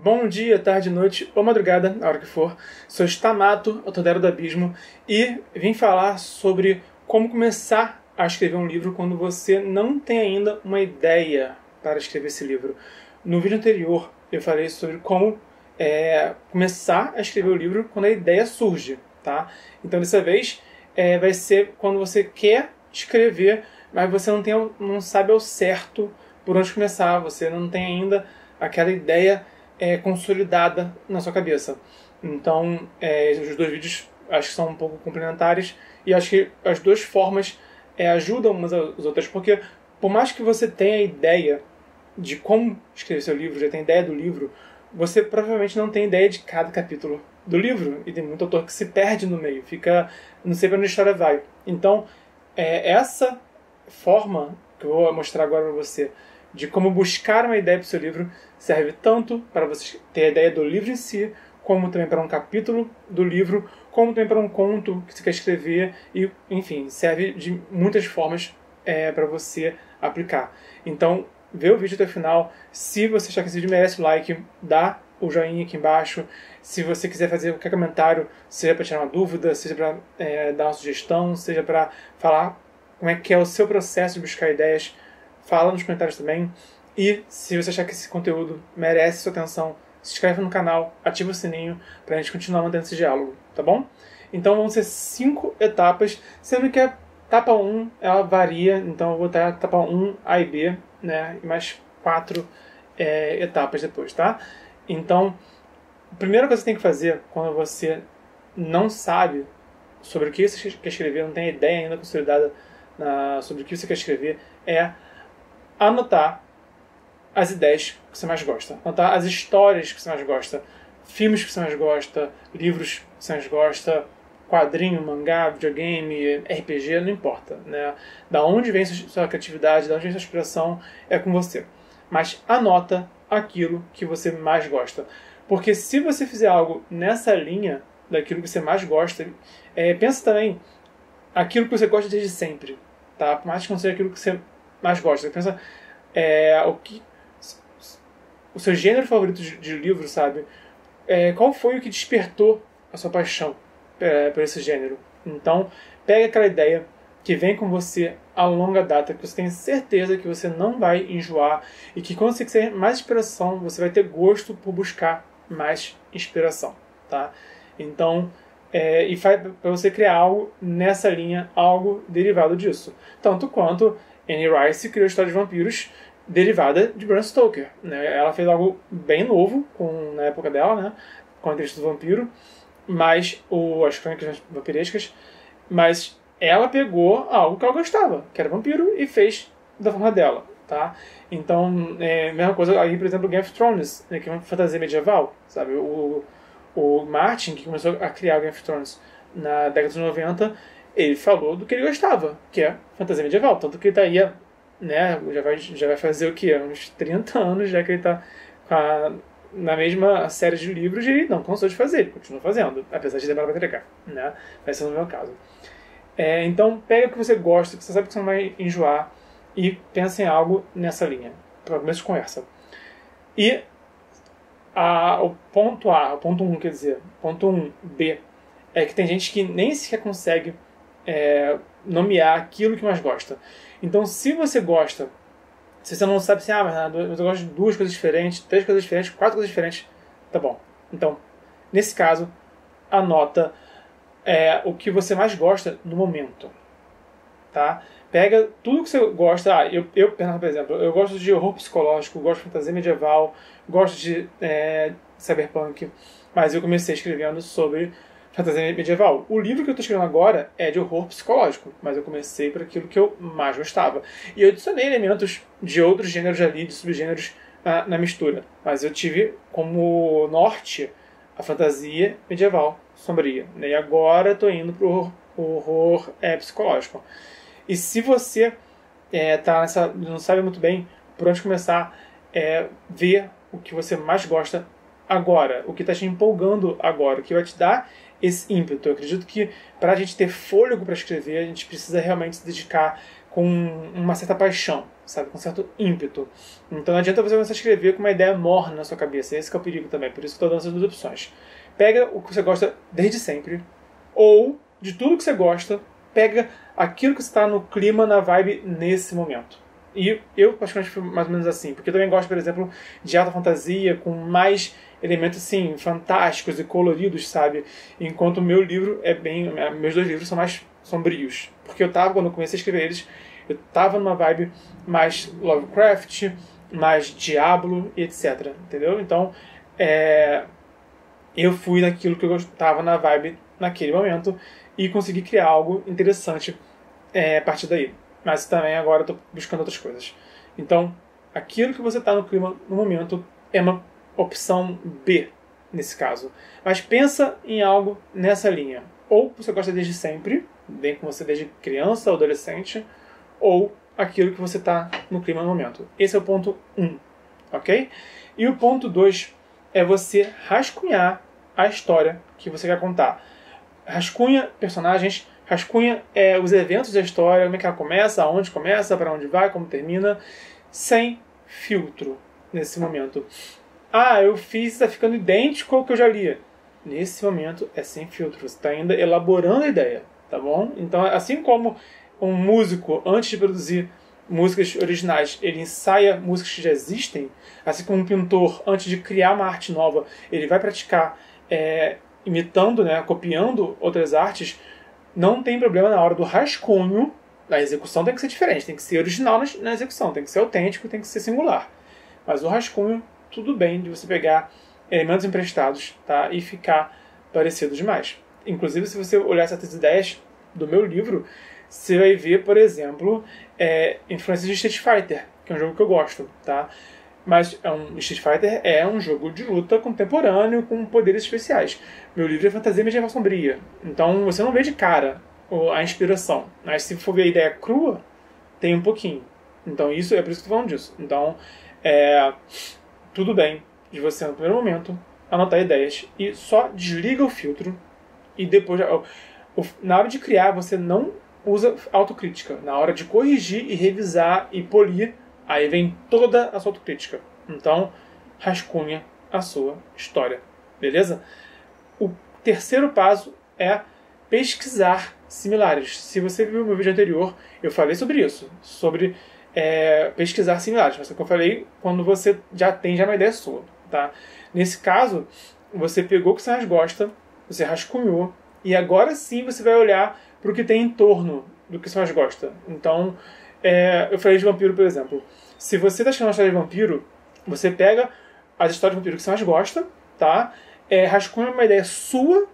Bom dia, tarde, noite ou madrugada, a hora que for. Sou Stamato, o Todero do Abismo, e vim falar sobre como começar a escrever um livro quando você não tem ainda uma ideia para escrever esse livro. No vídeo anterior eu falei sobre como começar a escrever o livro quando a ideia surge, tá? Então dessa vez vai ser quando você quer escrever, mas você não sabe ao certo por onde começar, você não tem ainda aquela ideia consolidada na sua cabeça. Então, os dois vídeos acho que são um pouco complementares e acho que as duas formas ajudam umas às outras, porque por mais que você tenha a ideia de como escrever seu livro, já tenha ideia do livro, você provavelmente não tem ideia de cada capítulo do livro, e tem muito autor que se perde no meio, fica, não sei para onde a história vai. Então, essa forma que eu vou mostrar agora para você, de como buscar uma ideia para o seu livro, serve tanto para você ter a ideia do livro em si, como também para um capítulo do livro, como também para um conto que você quer escrever, e, enfim, serve de muitas formas para você aplicar. Então, vê o vídeo até o final. Se você achar que esse vídeo merece o like, dá o joinha aqui embaixo. Se você quiser fazer qualquer comentário, seja para tirar uma dúvida, seja para dar uma sugestão, seja para falar como é que é o seu processo de buscar ideias, fala nos comentários também. E se você achar que esse conteúdo merece sua atenção, se inscreve no canal, ativa o sininho para a gente continuar mantendo esse diálogo, tá bom? Então vão ser 5 etapas, sendo que a etapa 1 ela varia, então eu vou botar a etapa 1, A e B, né, e mais 4 etapas depois, tá? Então, a primeira coisa que você tem que fazer quando você não sabe sobre o que você quer escrever, não tem ideia ainda consolidada sobre o que você quer escrever, é anotar as ideias que você mais gosta, anotar as histórias que você mais gosta, filmes que você mais gosta, livros que você mais gosta, quadrinho, mangá, videogame, RPG, não importa, né? Da onde vem sua criatividade, da onde vem sua inspiração, é com você. Mas anota aquilo que você mais gosta. Porque se você fizer algo nessa linha daquilo que você mais gosta, pensa também aquilo que você gosta desde sempre, tá? Por mais que não seja aquilo que você mais gosta. Pensa o seu gênero favorito de livro, sabe? Qual foi o que despertou a sua paixão por esse gênero? Então, pega aquela ideia que vem com você a longa data, que você tem certeza que você não vai enjoar e que quando você quiser mais inspiração, você vai ter gosto por buscar mais inspiração, tá? Então, e faz para você criar algo nessa linha, algo derivado disso. Tanto quanto Anne Rice criou a história de vampiros derivada de Bram Stoker, né? Ela fez algo bem novo na época dela, né? Com a entrevista do vampiro, mas as crônicas vampirescas, mas ela pegou algo que ela gostava, que era vampiro, e fez da forma dela, tá? Então, mesma coisa aí, por exemplo, Game of Thrones, né, que é uma fantasia medieval, sabe? O Martin, que começou a criar Game of Thrones na década de 90, ele falou do que ele gostava, que é fantasia medieval, tanto que ele tá aí, né, já vai fazer o quê? Uns 30 anos já que ele tá na mesma série de livros e ele não cansou de fazer, ele continua fazendo, apesar de demorar para entregar, né? Vai ser no meu caso. Então, pega o que você gosta, que você sabe que você não vai enjoar, e pensa em algo nessa linha, para começo de conversa. E o ponto A, o ponto 1, quer dizer, ponto 1B, é que tem gente que nem sequer consegue nomear aquilo que mais gosta. Então, se você gosta, se você não sabe assim, mas eu gosto de 2 coisas diferentes, 3 coisas diferentes, 4 coisas diferentes, tá bom. Então, nesse caso, anota o que você mais gosta no momento, tá? Pega tudo que você gosta. Eu, por exemplo, eu gosto de horror psicológico, gosto de fantasia medieval, gosto de cyberpunk, mas eu comecei escrevendo sobre fantasia medieval. O livro que eu estou escrevendo agora é de horror psicológico, mas eu comecei por aquilo que eu mais gostava. E eu adicionei elementos de outros gêneros ali, de subgêneros na mistura. Mas eu tive como norte a fantasia medieval sombria, né? E agora estou indo para o horror psicológico. E se você não sabe muito bem por onde começar, ver o que você mais gosta agora, o que está te empolgando agora, o que vai te dar esse ímpeto. Eu acredito que para a gente ter fôlego para escrever, a gente precisa realmente se dedicar com uma certa paixão, sabe? Com certo ímpeto. Então não adianta você começar a escrever com uma ideia morna na sua cabeça. Esse que é o perigo também. Por isso que eu estou dando essas duas opções. Pega o que você gosta desde sempre, ou de tudo que você gosta, pega aquilo que está no clima, na vibe nesse momento. E eu, particularmente, fui mais ou menos assim, porque eu também gosto, por exemplo, de alta fantasia, com mais elementos, assim, fantásticos e coloridos, sabe? Enquanto o meu livro é bem... Meus dois livros são mais sombrios. Porque quando eu comecei a escrever eles, eu tava numa vibe mais Lovecraft, mais Diablo, etc. Entendeu? Então, eu fui naquilo que eu estava na vibe naquele momento e consegui criar algo interessante a partir daí. Mas também agora estou buscando outras coisas. Então, aquilo que você está no clima no momento é uma opção B, nesse caso. Mas pensa em algo nessa linha. Ou você gosta desde sempre, vem com você desde criança ou adolescente, ou aquilo que você está no clima no momento. Esse é o ponto 1, ok? E o ponto 2 é você rascunhar a história que você quer contar. Rascunha personagens, rascunha os eventos da história, como é que ela começa, aonde começa, para onde vai, como termina, sem filtro nesse momento. Eu fiz, está ficando idêntico ao que eu já li. Nesse momento é sem filtro, você está ainda elaborando a ideia, tá bom? Então, assim como um músico, antes de produzir músicas originais, ele ensaia músicas que já existem, assim como um pintor, antes de criar uma arte nova, ele vai praticar imitando, copiando outras artes. Não tem problema na hora do rascunho. A execução tem que ser diferente, tem que ser original na execução, tem que ser autêntico, tem que ser singular. Mas o rascunho, tudo bem de você pegar elementos emprestados, tá, e ficar parecido demais. Inclusive, se você olhar certas ideias do meu livro, você vai ver, por exemplo, influências de Street Fighter, que é um jogo que eu gosto, tá? Mas Street Fighter é um jogo de luta contemporâneo com poderes especiais. Meu livro é fantasia medieval sombria. Então você não vê de cara a inspiração. Mas se for ver a ideia crua, tem um pouquinho. Então é por isso que eu estou falando disso. Então, tudo bem de você, no primeiro momento, anotar ideias e só desliga o filtro e depois... Na hora de criar, você não usa autocrítica. Na hora de corrigir e revisar e polir, aí vem toda a sua autocrítica. Então, rascunha a sua história. Beleza? O terceiro passo é pesquisar similares. Se você viu o meu vídeo anterior, eu falei sobre isso. Sobre pesquisar similares. Mas é o que eu falei quando você já tem uma ideia sua. Tá? Nesse caso, você pegou o que você mais gosta, você rascunhou, e agora sim você vai olhar para o que tem em torno do que você mais gosta. Então, eu falei de vampiro, por exemplo. Se você está escrevendo uma história de vampiro, você pega as histórias de vampiro que você mais gosta, tá? Rascunha uma ideia sua,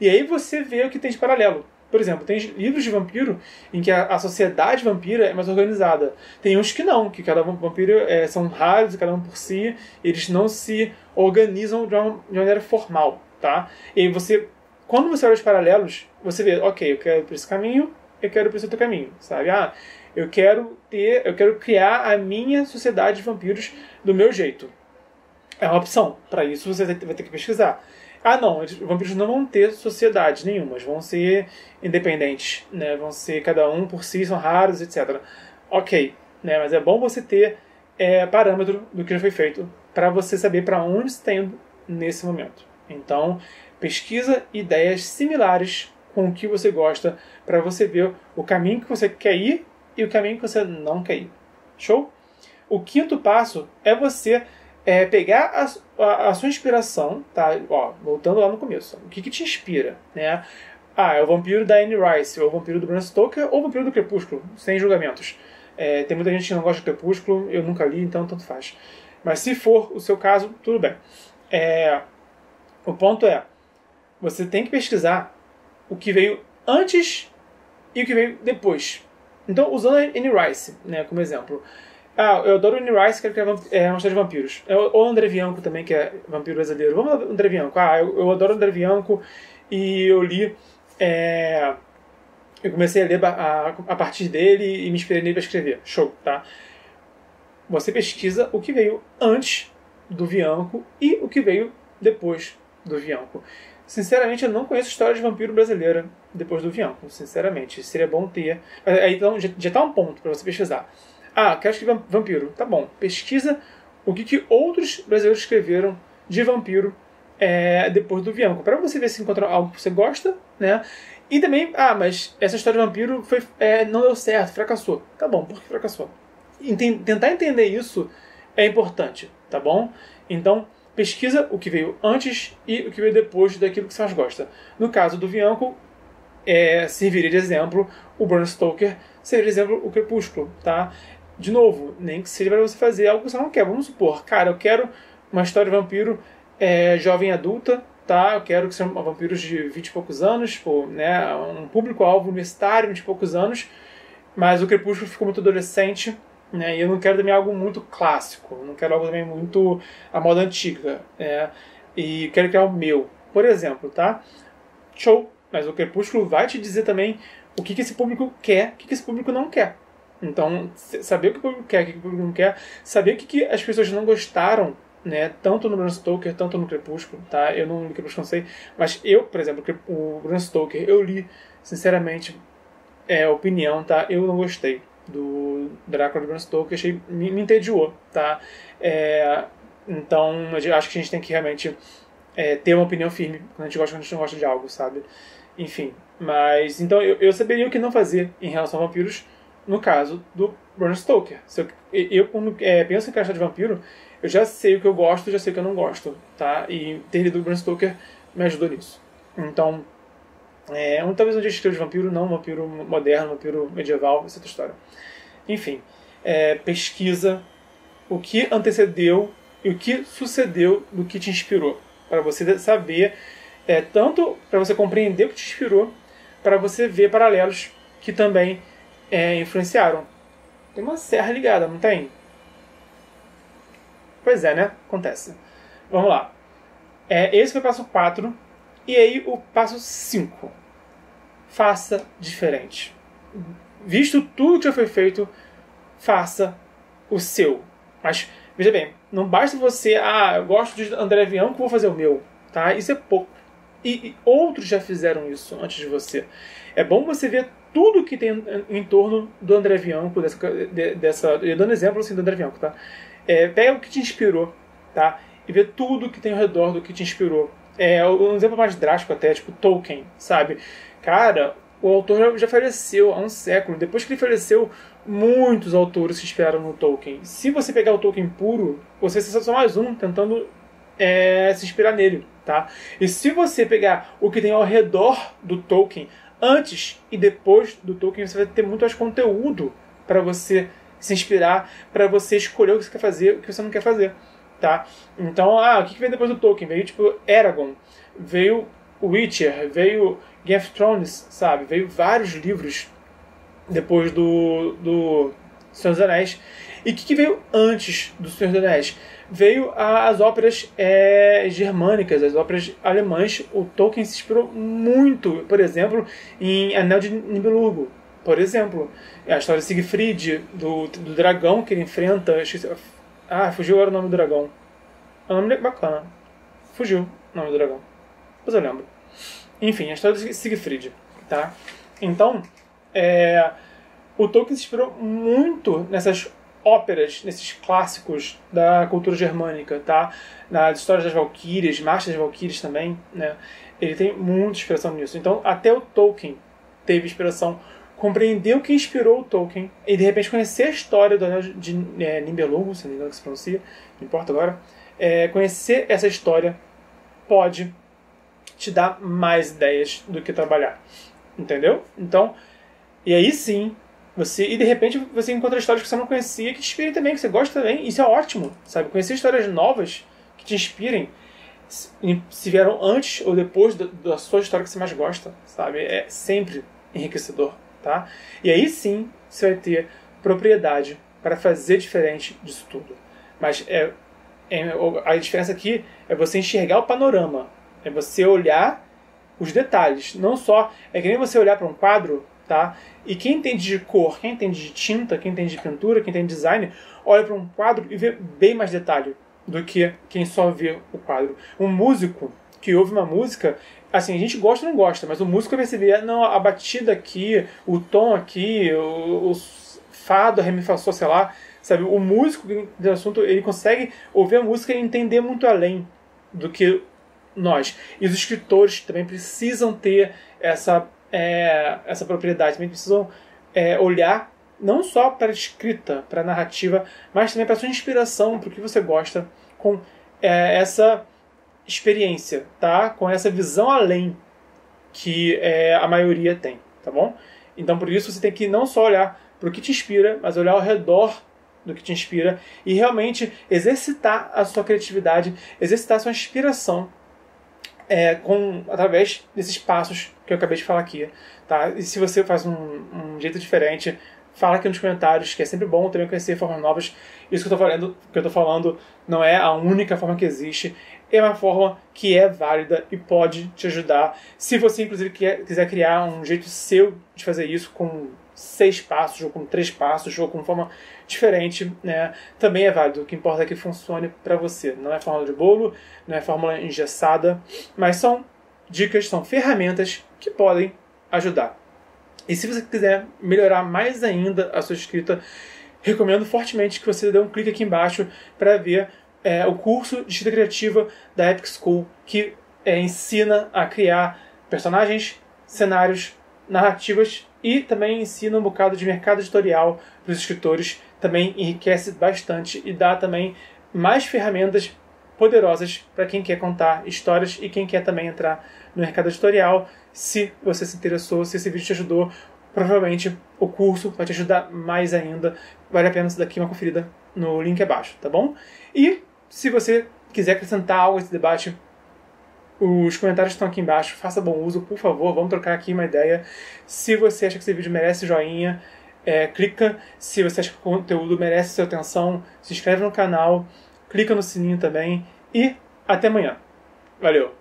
e aí você vê o que tem de paralelo. Por exemplo, tem livros de vampiro em que a sociedade vampira é mais organizada. Tem uns que não, que cada vampiro são raros, cada um por si, eles não se organizam de uma maneira formal, tá? E aí quando você olha os paralelos, você vê, ok, eu quero ir por esse caminho, eu quero ir por esse outro caminho, sabe? Eu quero criar a minha sociedade de vampiros do meu jeito. É uma opção. Para isso você vai ter que pesquisar. Não, os vampiros não vão ter sociedade nenhuma, vão ser independentes, né? Vão ser cada um por si, são raros, etc. Ok, né? Mas é bom você ter parâmetro do que já foi feito para você saber para onde você está indo nesse momento. Então, pesquisa ideias similares com o que você gosta para você ver o caminho que você quer ir e o caminho que você não quer ir. Show? O quinto passo é você pegar a sua inspiração, tá? Voltando lá no começo. O que te inspira, né? É o vampiro da Anne Rice, ou o vampiro do Bram Stoker, ou o vampiro do Crepúsculo, sem julgamentos. Tem muita gente que não gosta do Crepúsculo, eu nunca li, então tanto faz. Mas se for o seu caso, tudo bem. O ponto você tem que pesquisar o que veio antes e o que veio depois. Então, usando a Anne Rice, né, como exemplo. Eu adoro Anne Rice, quero criar uma história de vampiros. Ou André Bianco também, que é vampiro brasileiro. Vamos lá, André Bianco. Eu adoro André Bianco e eu li... eu comecei a ler a partir dele e me inspirei nele para escrever. Show, tá? Você pesquisa o que veio antes do Bianco e o que veio depois do Bianco. Sinceramente, eu não conheço história de vampiro brasileira depois do Bianco. Sinceramente, seria bom ter. Então, já está um ponto para você pesquisar. Ah, quero escrever vampiro. Tá bom, pesquisa o que outros brasileiros escreveram de vampiro depois do Bianco, para você ver se encontra algo que você gosta, né? E também, mas essa história de vampiro não deu certo, fracassou. Tá bom, por que fracassou? Tentar entender isso é importante, tá bom? Então, pesquisa o que veio antes e o que veio depois daquilo que você mais gosta. No caso do Bianco, serviria de exemplo o Bram Stoker, serviria de exemplo o Crepúsculo, tá? De novo, nem que seja para você fazer algo que você não quer. Vamos supor, cara, eu quero uma história de vampiro jovem adulta, tá? Eu quero que sejam vampiros de 20 e poucos anos, né? Um público-alvo universitário, 20 e poucos anos, mas o Crepúsculo ficou muito adolescente, né? E eu não quero também algo muito clássico, não quero algo também muito à moda antiga, e quero criar o meu, por exemplo, tá? Show! Mas o Crepúsculo vai te dizer também o que esse público quer, o que esse público não quer. Então, saber o que o público quer, o que o público não quer, saber o que as pessoas não gostaram, né, tanto no Bram Stoker, tanto no Crepúsculo, tá? Eu não li Crepúsculo, não sei, mas eu, por exemplo, o Bram Stoker, eu li, sinceramente, opinião, tá? Eu não gostei do Drácula de Bram Stoker, me entediou, tá? Então, eu acho que a gente tem que realmente ter uma opinião firme quando a gente gosta, quando a gente não gosta de algo, sabe? Enfim, mas então eu saberia o que não fazer em relação a vampiros no caso do Bram Stoker. Eu quando penso em caixa de vampiro, eu já sei o que eu gosto, já sei o que eu não gosto, tá? E ter lido o Bram Stoker me ajudou nisso. Então, talvez um dia escreva de vampiro, não um vampiro moderno, um vampiro medieval, essa outra história. Enfim, pesquisa o que antecedeu e o que sucedeu do que te inspirou, para você saber, tanto para você compreender o que te inspirou, para você ver paralelos que também influenciaram. Tem uma serra ligada, não tem? Pois é, né? Acontece. Vamos lá. Esse foi o passo 4. E aí o passo 5. Faça diferente. Visto tudo que já foi feito, faça o seu. Mas, veja bem, não basta você, eu gosto de André Bianco, vou fazer o meu. Tá? Isso é pouco. E outros já fizeram isso antes de você. É bom você ver tudo que tem em torno do André Bianco, eu dando exemplo assim do André Bianco, tá? Pega o que te inspirou, tá? E vê tudo que tem ao redor do que te inspirou. Um exemplo mais drástico até, tipo Tolkien, sabe? Cara, o autor já faleceu há um século. Depois que ele faleceu, muitos autores se inspiraram no Tolkien. Se você pegar o Tolkien puro, você vai ser só mais um tentando se inspirar nele, tá? E se você pegar o que tem ao redor do Tolkien, antes e depois do Tolkien, você vai ter muito mais conteúdo para você se inspirar, para você escolher o que você quer fazer, o que você não quer fazer, tá? Então, o que veio depois do Tolkien? Veio, tipo, Eragon, veio Witcher, veio Game of Thrones, sabe? Veio vários livros depois do Senhor dos Anéis. E o que veio antes do Senhor dos Anéis? Veio as óperas germânicas, as óperas alemãs. O Tolkien se inspirou muito, por exemplo, em Anel de Nibelungo. Por exemplo, a história de Siegfried, do dragão que ele enfrenta. Fugiu agora o nome do dragão. É um nome bacana. Fugiu o nome do dragão. Depois eu lembro. Enfim, a história de Siegfried. Tá? Então, o Tolkien se inspirou muito nessas óperas, nesses clássicos da cultura germânica, tá? Nas histórias das Valquírias, Marchas das Valquírias também, né? Ele tem muita inspiração nisso. Então, até o Tolkien teve inspiração, compreendeu o que inspirou o Tolkien e, de repente, conhecer a história do Anel de Nibelungo, se não me engano que se pronuncia, não importa agora, conhecer essa história pode te dar mais ideias do que trabalhar. Entendeu? Então, e aí sim, e de repente você encontra histórias que você não conhecia, que te inspirem também, que você gosta também. Isso é ótimo, sabe? Conhecer histórias novas que te inspirem, se vieram antes ou depois da sua história que você mais gosta, sabe? É sempre enriquecedor, tá? E aí sim, você vai ter propriedade para fazer diferente disso tudo. Mas a diferença aqui é você enxergar o panorama, é você olhar os detalhes, não só... É que nem você olhar para um quadro, tá? E quem entende de cor, quem entende de tinta, quem entende de pintura, quem entende de design, olha para um quadro e vê bem mais detalhe do que quem só vê o quadro. Um músico que ouve uma música, assim, a gente gosta ou não gosta, mas o músico vai perceber, não, a batida aqui, o tom aqui, Fá, do, Ré, Mi, Fá, Sol, sei lá, sabe? O músico do assunto, ele consegue ouvir a música e entender muito além do que nós. E os escritores também precisam ter essa propriedade, também precisam olhar não só para a escrita, para a narrativa, mas também para a sua inspiração, para o que você gosta, com essa experiência, tá? Com essa visão além que a maioria tem, tá bom? Então, por isso, você tem que não só olhar para o que te inspira, mas olhar ao redor do que te inspira e realmente exercitar a sua criatividade, exercitar a sua inspiração através desses passos que eu acabei de falar aqui, tá? E se você faz um jeito diferente, fala aqui nos comentários, que é sempre bom também conhecer formas novas. Isso que eu tô falando não é a única forma que existe, é uma forma que é válida e pode te ajudar. Se você, inclusive, quiser criar um jeito seu de fazer isso, com 6 passos, ou com 3 passos, ou com forma diferente, né, também é válido. O que importa é que funcione para você. Não é fórmula de bolo, não é fórmula engessada, mas são dicas, são ferramentas que podem ajudar. E se você quiser melhorar mais ainda a sua escrita, recomendo fortemente que você dê um clique aqui embaixo para ver o curso de escrita criativa da Epic School, que ensina a criar personagens, cenários, narrativas e também ensina um bocado de mercado editorial para os escritores. Também enriquece bastante e dá também mais ferramentas poderosas para quem quer contar histórias e quem quer também entrar no mercado editorial. Se você se interessou, se esse vídeo te ajudou, provavelmente o curso vai te ajudar mais ainda. Vale a pena você dar aqui uma conferida no link abaixo, tá bom? E se você quiser acrescentar algo a esse debate, os comentários estão aqui embaixo. Faça bom uso, por favor. Vamos trocar aqui uma ideia. Se você acha que esse vídeo merece joinha, clica. Se você acha que o conteúdo merece sua atenção, se inscreve no canal, clica no sininho também. E até amanhã. Valeu!